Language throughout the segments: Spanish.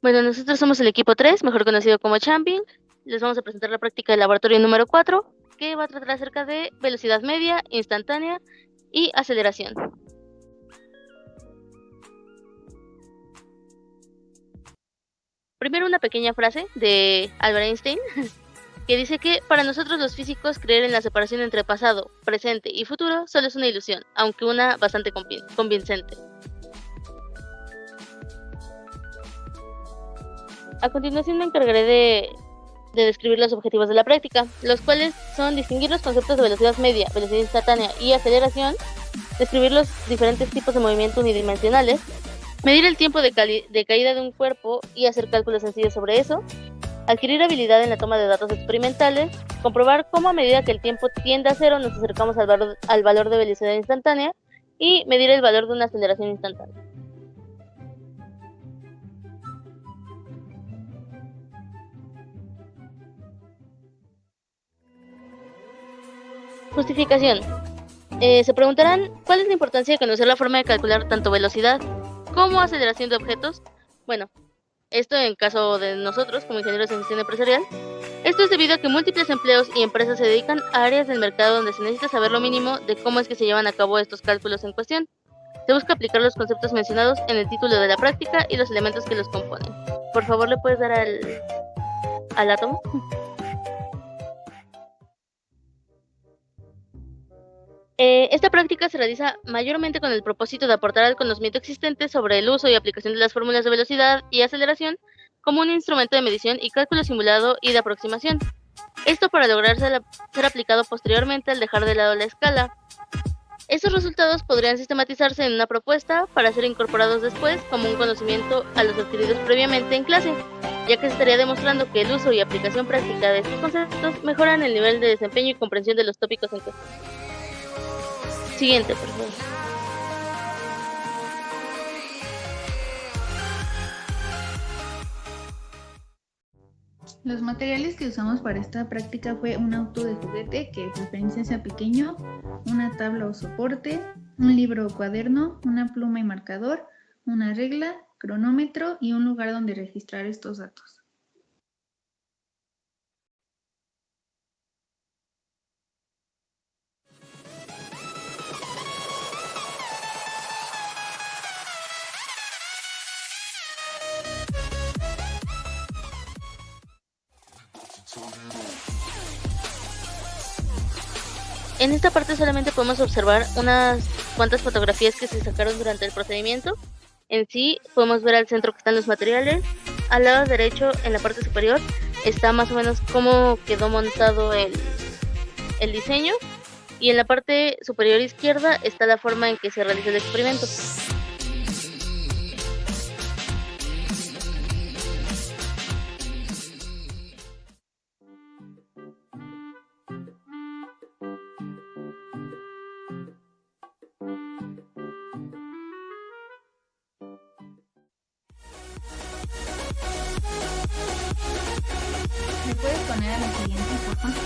Bueno, nosotros somos el equipo 3, mejor conocido como Champion. Les vamos a presentar la práctica de laboratorio número 4, que va a tratar acerca de velocidad media, instantánea y aceleración. Primero una pequeña frase de Albert Einstein, que dice que para nosotros los físicos creer en la separación entre pasado, presente y futuro solo es una ilusión, aunque una bastante convincente. A continuación me encargaré de describir los objetivos de la práctica, los cuales son distinguir los conceptos de velocidad media, velocidad instantánea y aceleración, describir los diferentes tipos de movimiento unidimensionales, medir el tiempo de caída de un cuerpo y hacer cálculos sencillos sobre eso, adquirir habilidad en la toma de datos experimentales, comprobar cómo a medida que el tiempo tiende a cero nos acercamos al valor de velocidad instantánea y medir el valor de una aceleración instantánea. Justificación. Se preguntarán cuál es la importancia de conocer la forma de calcular tanto velocidad como aceleración de objetos. Bueno, esto en caso de nosotros como ingenieros en gestión empresarial. Esto es debido a que múltiples empleos y empresas se dedican a áreas del mercado donde se necesita saber lo mínimo de cómo es que se llevan a cabo estos cálculos en cuestión. Se busca aplicar los conceptos mencionados en el título de la práctica y los elementos que los componen. Por favor, ¿le puedes dar al átomo? Esta práctica se realiza mayormente con el propósito de aportar al conocimiento existente sobre el uso y aplicación de las fórmulas de velocidad y aceleración como un instrumento de medición y cálculo simulado y de aproximación. Esto para lograr ser aplicado posteriormente al dejar de lado la escala. Estos resultados podrían sistematizarse en una propuesta para ser incorporados después como un conocimiento a los adquiridos previamente en clase, ya que se estaría demostrando que el uso y aplicación práctica de estos conceptos mejoran el nivel de desempeño y comprensión de los tópicos en cuestión. Siguiente, por favor. Los materiales que usamos para esta práctica fue un auto de juguete que de preferencia sea pequeño, una tabla o soporte, un libro o cuaderno, una pluma y marcador, una regla, cronómetro y un lugar donde registrar estos datos. En esta parte solamente podemos observar unas cuantas fotografías que se sacaron durante el procedimiento. En sí podemos ver al centro que están los materiales. Al lado derecho, en la parte superior, está más o menos cómo quedó montado el diseño. Y en la parte superior izquierda está la forma en que se realizó el experimento. ¿Me puedes poner a la siguiente, por favor?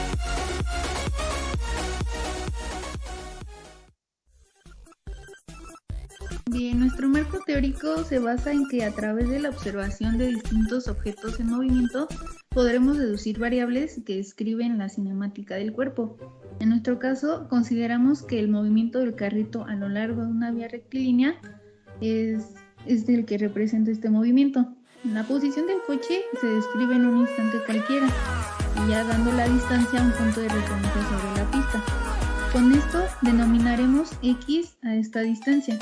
Bien, nuestro marco teórico se basa en que a través de la observación de distintos objetos en movimiento podremos deducir variables que describen la cinemática del cuerpo. En nuestro caso, consideramos que el movimiento del carrito a lo largo de una vía rectilínea es el que representa este movimiento. La posición del coche se describe en un instante cualquiera y ya dando la distancia a un punto de referencia sobre la pista. Con esto denominaremos X a esta distancia.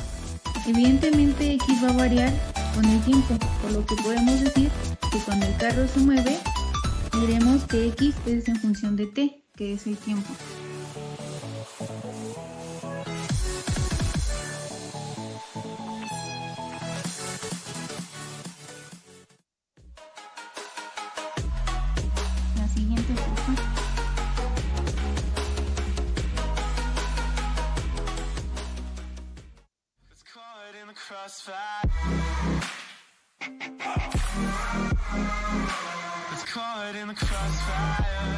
Evidentemente X va a variar con el tiempo, por lo que podemos decir que cuando el carro se mueve, diremos que X es en función de T, que es el tiempo. La siguiente, por favor.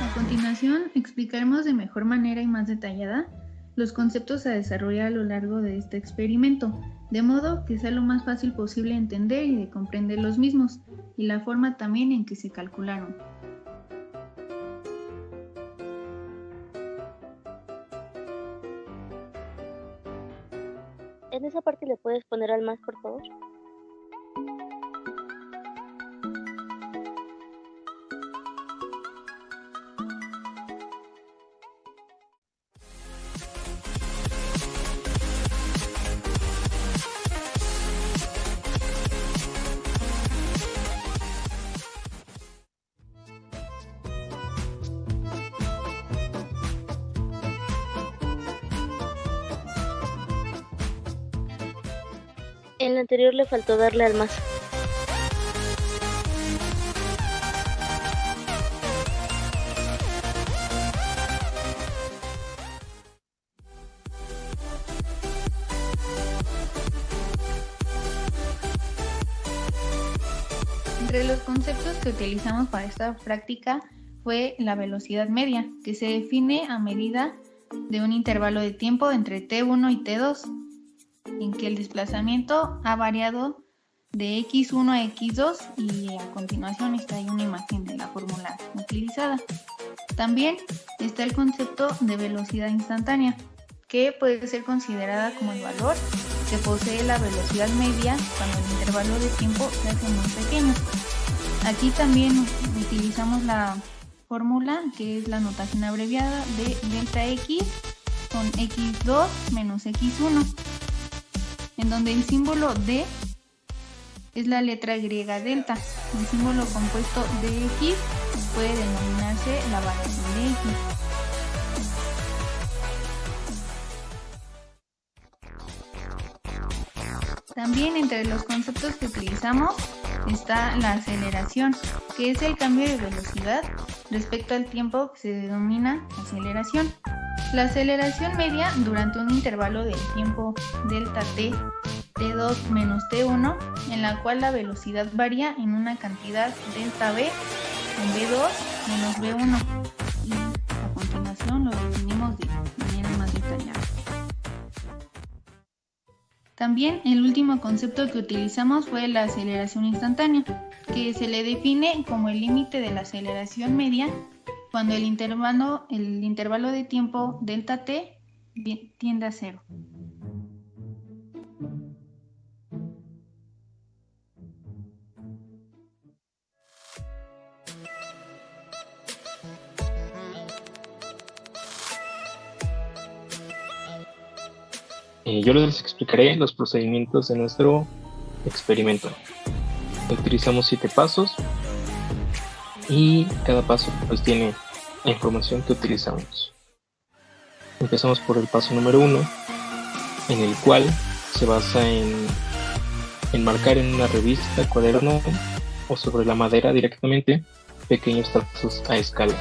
A continuación, explicaremos de mejor manera y más detallada los conceptos a desarrollar a lo largo de este experimento, de modo que sea lo más fácil posible entender y de comprender los mismos, y la forma también en que se calcularon. En esa parte le puedes poner al más, por favor. En la anterior le faltó darle al más. Entre los conceptos que utilizamos para esta práctica fue la velocidad media, que se define a medida de un intervalo de tiempo entre t1 y t2, en que el desplazamiento ha variado de x1 a x2 y a continuación está ahí una imagen de la fórmula utilizada. También está el concepto de velocidad instantánea, que puede ser considerada como el valor que posee la velocidad media cuando el intervalo de tiempo se hace muy pequeño. Aquí también utilizamos la fórmula, que es la notación abreviada de delta x con x2 menos x1, en donde el símbolo d es la letra griega delta. El símbolo compuesto de x puede denominarse la variación de x. También entre los conceptos que utilizamos está la aceleración, que es el cambio de velocidad respecto al tiempo que se denomina aceleración. La aceleración media durante un intervalo del tiempo delta t, t2 menos t1, en la cual la velocidad varía en una cantidad delta v en v2 menos v1, y a continuación lo definimos de manera más detallada. También el último concepto que utilizamos fue la aceleración instantánea, que se le define como el límite de la aceleración media cuando el intervalo de tiempo delta t tiende a cero. Yo les explicaré los procedimientos de nuestro experimento. Utilizamos 7 pasos y cada paso pues tiene la información que utilizamos. Empezamos por el paso número 1, en el cual se basa en marcar en una revista, cuaderno o sobre la madera directamente pequeños trazos a escala.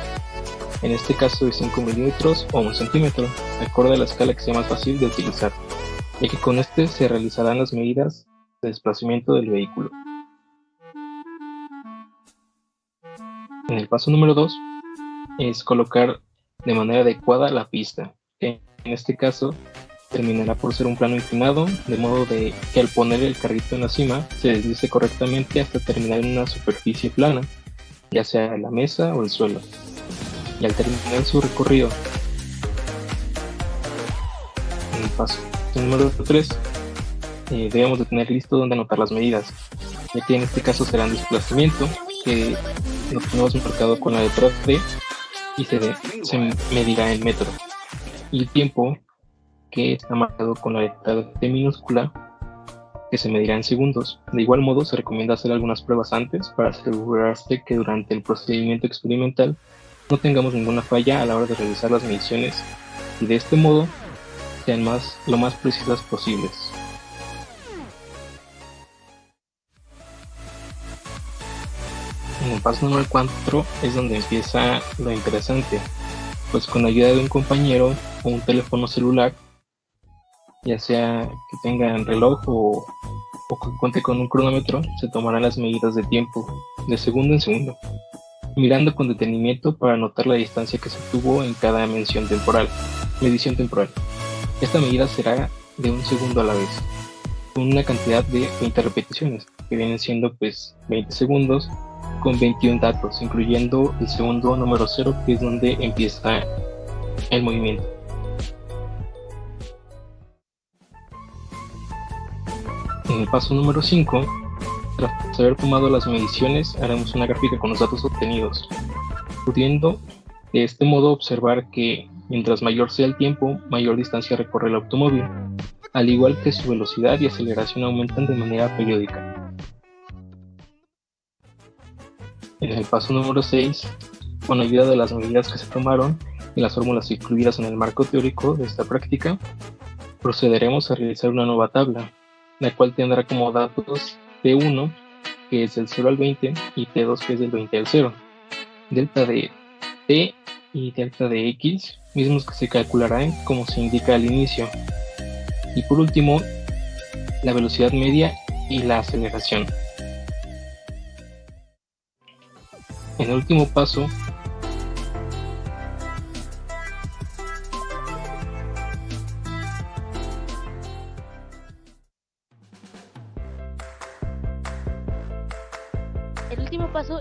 En este caso de 5 milímetros o 1 centímetro, acorde a la escala que sea más fácil de utilizar, ya que con este se realizarán las medidas de desplazamiento del vehículo. En el paso número 2 es colocar de manera adecuada la pista, que en este caso terminará por ser un plano inclinado, de modo de que al poner el carrito en la cima se deslice correctamente hasta terminar en una superficie plana, ya sea la mesa o el suelo. Y al terminar su recorrido, en el paso número 3, debemos de tener listo donde anotar las medidas, ya que en este caso será un desplazamiento que lo tenemos marcado con la letra D y se medirá en metros, y el tiempo que está marcado con la letra T minúscula, que se medirá en segundos. De igual modo, se recomienda hacer algunas pruebas antes para asegurarse que durante el procedimiento experimental no tengamos ninguna falla a la hora de realizar las mediciones y de este modo sean lo más precisas posibles. En el paso número 4 es donde empieza lo interesante, pues con ayuda de un compañero o un teléfono celular, ya sea que tengan reloj o que cuente con un cronómetro, se tomarán las medidas de tiempo de segundo en segundo, mirando con detenimiento para anotar la distancia que se tuvo en cada medición temporal. Esta medida será de 1 segundo a la vez, con una cantidad de 20 repeticiones, que vienen siendo pues 20 segundos con 21 datos, incluyendo el segundo número 0, que es donde empieza el movimiento. En el paso número 5, tras haber tomado las mediciones, haremos una gráfica con los datos obtenidos, pudiendo de este modo observar que mientras mayor sea el tiempo, mayor distancia recorre el automóvil, al igual que su velocidad y aceleración aumentan de manera periódica. En el paso número 6, con ayuda de las medidas que se tomaron y las fórmulas incluidas en el marco teórico de esta práctica, procederemos a realizar una nueva tabla, la cual tendrá como datos T1, que es del 0 al 20, y T2, que es del 20 al 0, delta de T y delta de X, mismos que se calcularán como se indica al inicio, y por último, la velocidad media y la aceleración. En el último paso,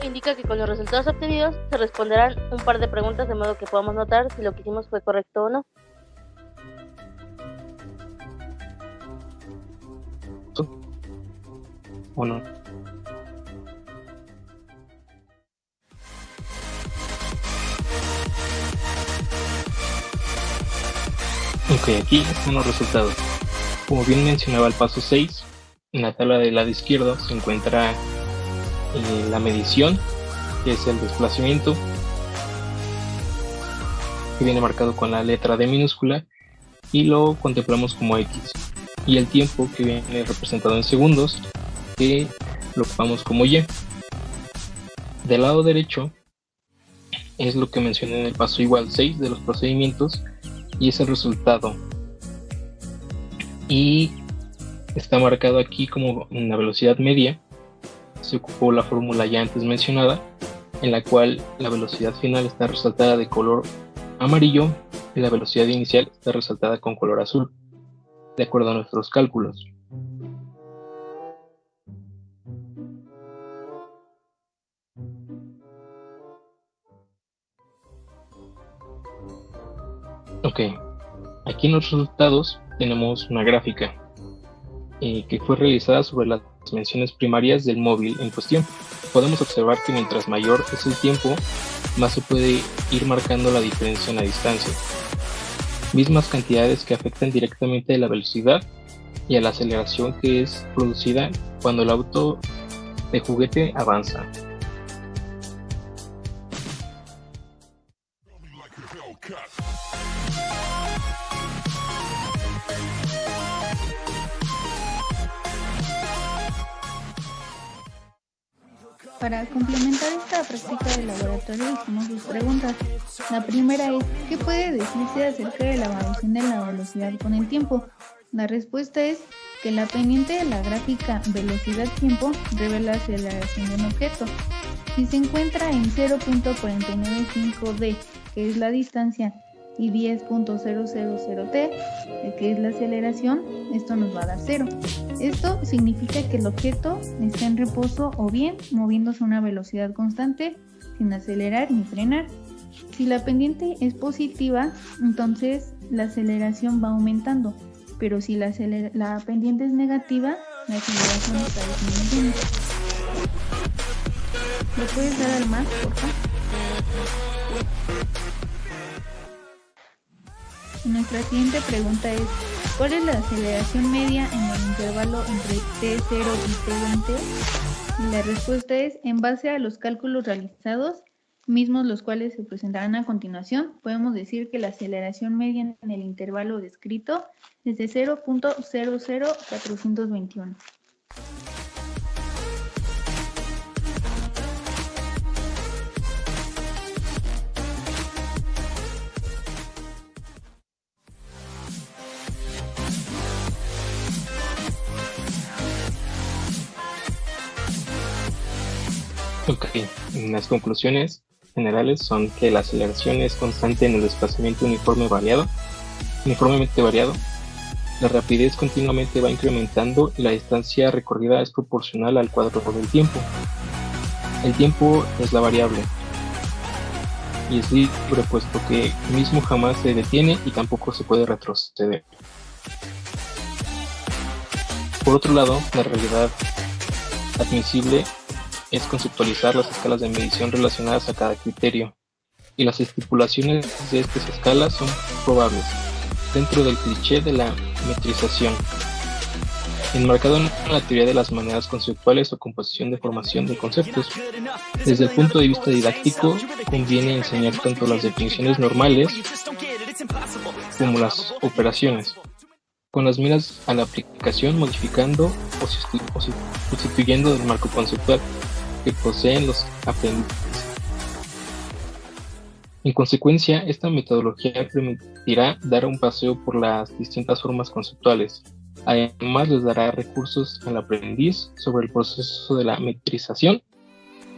indica que con los resultados obtenidos se responderán un par de preguntas de modo que podamos notar si lo que hicimos fue correcto o no. ¿O no? Ok, aquí están los resultados. Como bien mencionaba el paso 6, en la tabla del lado izquierdo se encuentra la medición, que es el desplazamiento, que viene marcado con la letra D minúscula, y lo contemplamos como X, y el tiempo, que viene representado en segundos, que lo ocupamos como Y. Del lado derecho es lo que mencioné en el paso igual 6 de los procedimientos, y es el resultado, y está marcado aquí como una velocidad media. Se ocupó la fórmula ya antes mencionada, en la cual la velocidad final está resaltada de color amarillo y la velocidad inicial está resaltada con color azul, de acuerdo a nuestros cálculos. Ok, aquí en los resultados tenemos una gráfica que fue realizada sobre las dimensiones primarias del móvil en cuestión. Podemos observar que mientras mayor es el tiempo, más se puede ir marcando la diferencia en la distancia. Mismas cantidades que afectan directamente a la velocidad y a la aceleración que es producida cuando el auto de juguete avanza. Para complementar esta práctica de laboratorio hicimos dos preguntas. La primera es, ¿qué puede decirse acerca de la variación de la velocidad con el tiempo? La respuesta es que la pendiente de la gráfica velocidad-tiempo revela la aceleración de un objeto. Si se encuentra en 0.495d, que es la distancia, y 10.000t, que es la aceleración, esto nos va a dar 0. Esto significa que el objeto está en reposo o bien moviéndose a una velocidad constante sin acelerar ni frenar. Si la pendiente es positiva, entonces la aceleración va aumentando, pero si la pendiente es negativa, la aceleración está disminuyendo. ¿Le puedes dar al más, por favor? Nuestra siguiente pregunta es, ¿cuál es la aceleración media en el intervalo entre T0 y T20? Y la respuesta es, en base a los cálculos realizados, mismos los cuales se presentarán a continuación, podemos decir que la aceleración media en el intervalo descrito es de 0.00421. Ok, las conclusiones generales son que la aceleración es constante en el desplazamiento uniforme variado, uniformemente variado. La rapidez continuamente va incrementando y la distancia recorrida es proporcional al cuadro del tiempo. El tiempo es la variable y es libre, puesto que el mismo jamás se detiene y tampoco se puede retroceder. Por otro lado, la realidad admisible es conceptualizar las escalas de medición relacionadas a cada criterio, y las estipulaciones de estas escalas son probables, dentro del cliché de la metrización, enmarcado en la teoría de las maneras conceptuales o composición de formación de conceptos. Desde el punto de vista didáctico, conviene enseñar tanto las definiciones normales como las operaciones, con las miras a la aplicación, modificando o sustituyendo el marco conceptual que poseen los aprendices. En consecuencia, esta metodología permitirá dar un paseo por las distintas formas conceptuales. Además, les dará recursos al aprendiz sobre el proceso de la metrización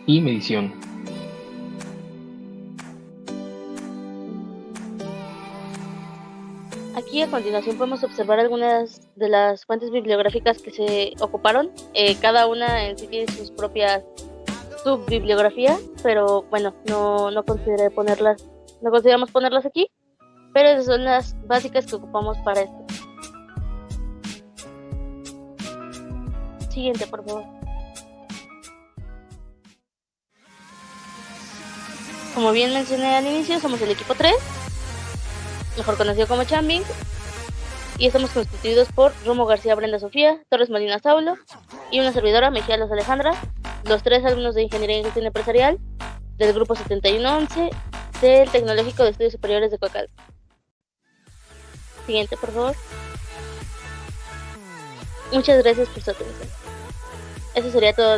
y medición. Aquí a continuación podemos observar algunas de las fuentes bibliográficas que se ocuparon. Cada una en sí tiene sus propias subbibliografías, pero bueno, no consideramos ponerlas aquí, pero esas son las básicas que ocupamos para esto. Siguiente, por favor. Como bien mencioné al inicio, somos el equipo 3, mejor conocido como Chambing, y estamos constituidos por Romo García Brenda Sofía, Torres Molina Saulo y una servidora, Mejía Los Alejandra, los 3 alumnos de Ingeniería en Gestión Empresarial del grupo 7111 del Tecnológico de Estudios Superiores de Coacalco. Siguiente, por favor. Muchas gracias por su atención. Eso sería todo.